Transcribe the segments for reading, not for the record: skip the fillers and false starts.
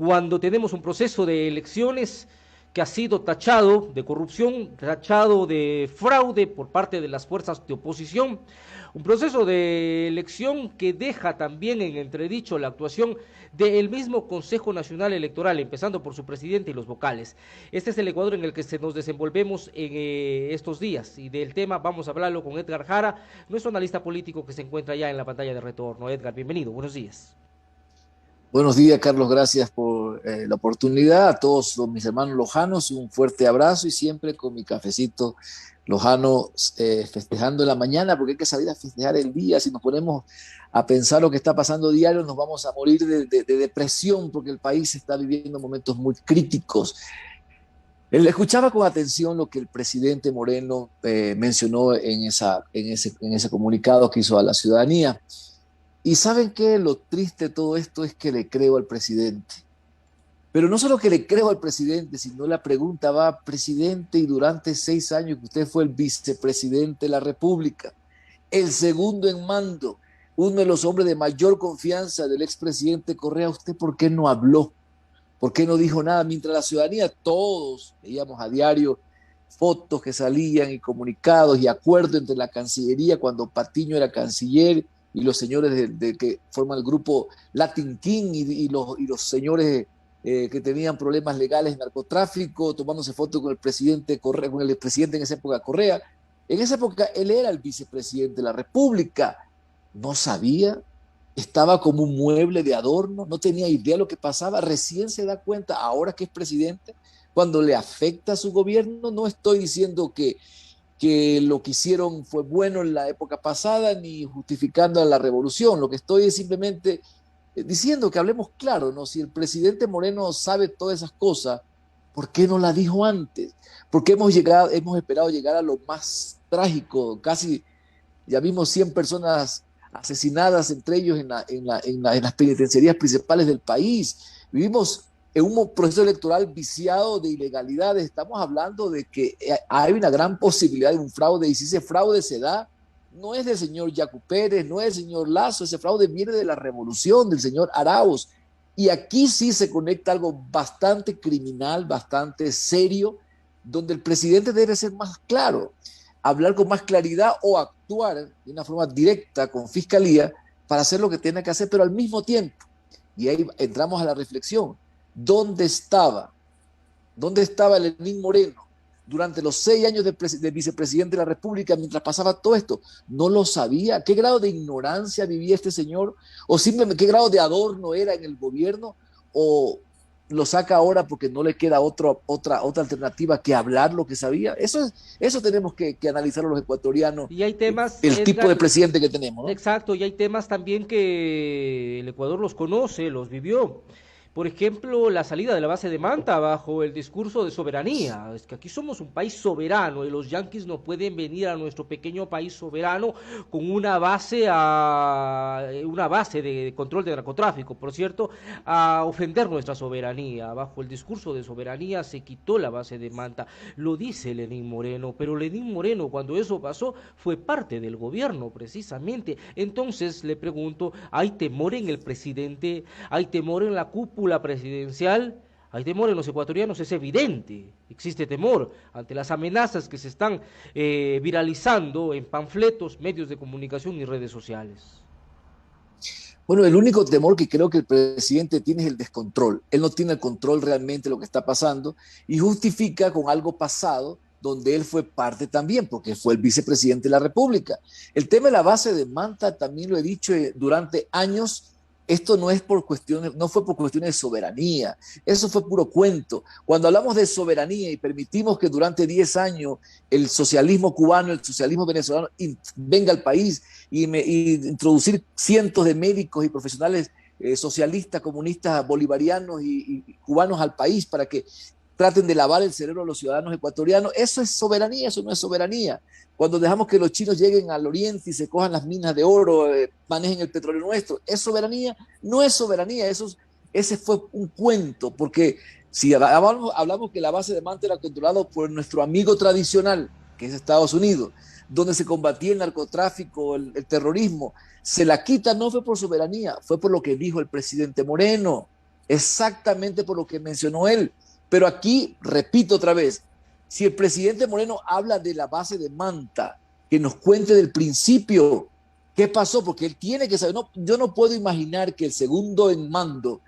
cuando tenemos un proceso de elecciones que ha sido tachado de corrupción, tachado de fraude por parte de las fuerzas de oposición, un proceso de elección que deja también en entredicho la actuación del mismo Consejo Nacional Electoral, empezando por su presidente y los vocales. Este es el Ecuador en el que nos desenvolvemos en estos días, y del tema vamos a hablarlo con Edgar Jara, nuestro analista político que se encuentra ya en la pantalla de retorno. Edgar, bienvenido, buenos días. Buenos días, Carlos. Gracias por la oportunidad. A todos mis hermanos lojanos, un fuerte abrazo y siempre con mi cafecito lojano festejando en la mañana, porque hay que salir a festejar el día. Si nos ponemos a pensar lo que está pasando diario, nos vamos a morir de depresión, porque el país está viviendo momentos muy críticos. Escuchaba con atención lo que el presidente Moreno mencionó en ese comunicado que hizo a la ciudadanía. Y ¿saben qué? Lo triste de todo esto es que le creo al presidente. Pero no solo que le creo al presidente, sino la pregunta va, presidente, y durante 6 años que usted fue el vicepresidente de la República, el segundo en mando, uno de los hombres de mayor confianza del expresidente Correa, ¿usted por qué no habló? ¿Por qué no dijo nada? Mientras la ciudadanía, todos veíamos a diario fotos que salían y comunicados y acuerdos entre la Cancillería cuando Patiño era canciller y los señores que forman el grupo Latin King y los señores que tenían problemas legales de narcotráfico, tomándose fotos con el presidente Correa, con el presidente en esa época Correa. En esa época él era el vicepresidente de la República. No sabía, estaba como un mueble de adorno, no tenía idea de lo que pasaba, recién se da cuenta ahora que es presidente, cuando le afecta a su gobierno. No estoy diciendo que lo que hicieron fue bueno en la época pasada, ni justificando la revolución. Lo que estoy es simplemente diciendo que hablemos claro, ¿no? Si el presidente Moreno sabe todas esas cosas, ¿por qué no la dijo antes? ¿Por qué hemos esperado llegar a lo más trágico? Casi ya vimos 100 personas asesinadas, entre ellos en las penitenciarías principales del país. Vivimos en un proceso electoral viciado de ilegalidades. Estamos hablando de que hay una gran posibilidad de un fraude, y si ese fraude se da, no es del señor Yacu Pérez, no es del señor Lazo, ese fraude viene de la revolución, del señor Arauz. Y aquí sí se conecta algo bastante criminal, bastante serio, donde el presidente debe ser más claro, hablar con más claridad o actuar de una forma directa con fiscalía para hacer lo que tiene que hacer, pero al mismo tiempo, y ahí entramos a la reflexión, ¿dónde estaba? ¿Dónde estaba Lenín Moreno durante los 6 años de vicepresidente de la República mientras pasaba todo esto? No lo sabía. ¿Qué grado de ignorancia vivía este señor? ¿O simplemente qué grado de adorno era en el gobierno? ¿O lo saca ahora porque no le queda otra alternativa que hablar lo que sabía? Eso tenemos que analizar a los ecuatorianos, Y hay temas, el tipo de Edgar, presidente que tenemos, ¿no? exacto, y hay temas también que el Ecuador los conoce, los vivió. Por ejemplo, la salida de la base de Manta bajo el discurso de soberanía. Es que aquí somos un país soberano y los yanquis no pueden venir a nuestro pequeño país soberano con una base de control de narcotráfico, por cierto, a ofender nuestra soberanía. Bajo el discurso de soberanía se quitó la base de Manta. Lo dice Lenín Moreno, pero Lenín Moreno, cuando eso pasó, fue parte del gobierno precisamente. Entonces le pregunto, ¿hay temor en el presidente? ¿Hay temor en la cúpula presidencial? Hay temor en los ecuatorianos, es evidente. Existe temor ante las amenazas que se están viralizando en panfletos, medios de comunicación y redes sociales. Bueno, el único temor que creo que el presidente tiene es el descontrol. Él no tiene el control realmente de lo que está pasando y justifica con algo pasado donde él fue parte también, porque fue el vicepresidente de la República. El tema de la base de Manta, también lo he dicho durante años, esto no fue por cuestiones de soberanía, eso fue puro cuento. Cuando hablamos de soberanía y permitimos que durante 10 años el socialismo cubano, el socialismo venezolano venga al país y introducir cientos de médicos y profesionales socialistas, comunistas, bolivarianos y cubanos al país para que traten de lavar el cerebro a los ciudadanos ecuatorianos, eso es soberanía, eso no es soberanía. Cuando dejamos que los chinos lleguen al oriente y se cojan las minas de oro, manejen el petróleo nuestro, ¿es soberanía? No es soberanía, ese fue un cuento, porque si hablamos que la base de Manta era controlada por nuestro amigo tradicional, que es Estados Unidos, donde se combatía el narcotráfico, el terrorismo, se la quita, no fue por soberanía, fue por lo que dijo el presidente Moreno. exactamente por lo que mencionó él. Pero aquí, repito otra vez, si el presidente Moreno habla de la base de Manta, que nos cuente del principio qué pasó, porque él tiene que saber. No, yo no puedo imaginar que el segundo en mando,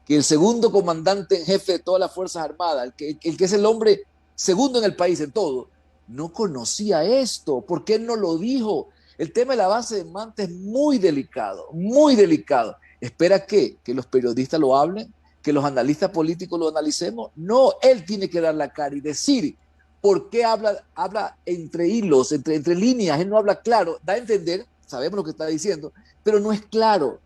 que el segundo comandante en jefe de todas las Fuerzas Armadas, el que es el hombre segundo en el país en todo, no conocía esto. ¿Por qué no lo dijo? El tema de la base de Manta es muy delicado, muy delicado. ¿Espera qué? ¿Que los periodistas lo hablen? ¿Que los analistas políticos lo analicemos? No, él tiene que dar la cara y decir por qué habla entre hilos, entre líneas. Él no habla claro, da a entender, sabemos lo que está diciendo, pero no es claro.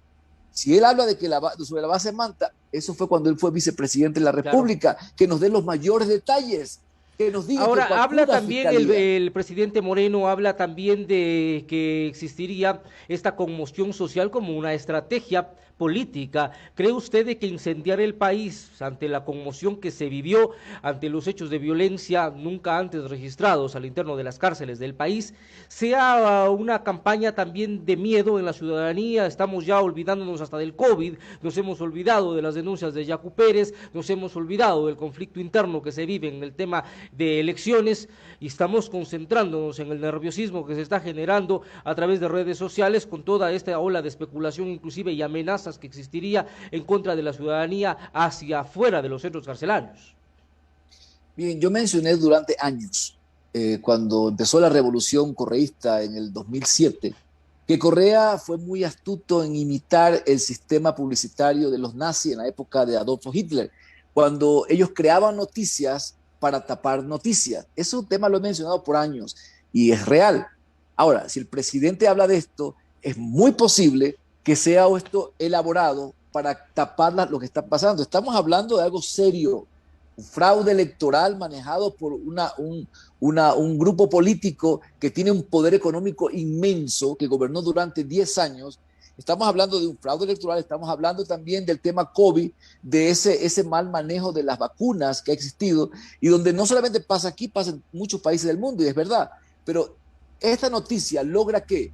Si él habla de que sobre la base de Manta, eso fue cuando él fue vicepresidente de la Claro. República, que nos dé los mayores detalles, que nos diga que Ahora, fue a habla pura también fiscalía. el presidente Moreno, habla también de que existiría esta conmoción social como una estrategia política. ¿Cree usted de que incendiar el país ante la conmoción que se vivió, ante los hechos de violencia nunca antes registrados al interno de las cárceles del país, sea una campaña también de miedo en la ciudadanía? Estamos ya olvidándonos hasta del COVID, nos hemos olvidado de las denuncias de Yacu Pérez, nos hemos olvidado del conflicto interno que se vive en el tema de elecciones y estamos concentrándonos en el nerviosismo que se está generando a través de redes sociales con toda esta ola de especulación inclusive y amenazas que existiría en contra de la ciudadanía hacia afuera de los centros carcelarios. Bien, yo mencioné durante años, cuando empezó la revolución correísta en el 2007, que Correa fue muy astuto en imitar el sistema publicitario de los nazis en la época de Adolfo Hitler, cuando ellos creaban noticias para tapar noticias. Ese tema lo he mencionado por años y es real. Ahora, si el presidente habla de esto, es muy posible que sea esto elaborado para tapar lo que está pasando. Estamos hablando de algo serio, un fraude electoral manejado por un grupo político que tiene un poder económico inmenso, que gobernó durante 10 años. Estamos hablando de un fraude electoral, estamos hablando también del tema COVID, de ese mal manejo de las vacunas que ha existido y donde no solamente pasa aquí, pasa en muchos países del mundo, y es verdad, pero esta noticia logra que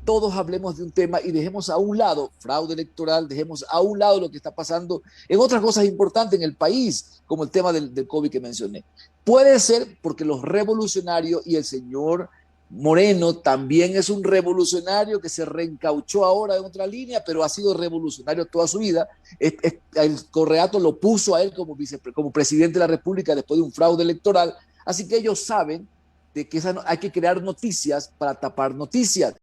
todos hablemos de un tema y dejemos a un lado fraude electoral, dejemos a un lado lo que está pasando en otras cosas importantes en el país, como el tema del COVID que mencioné. Puede ser porque los revolucionarios y el señor Moreno también es un revolucionario que se reencauchó ahora en otra línea, pero ha sido revolucionario toda su vida. El Correato lo puso a él como presidente de la República después de un fraude electoral. Así que ellos saben de que hay que crear noticias para tapar noticias.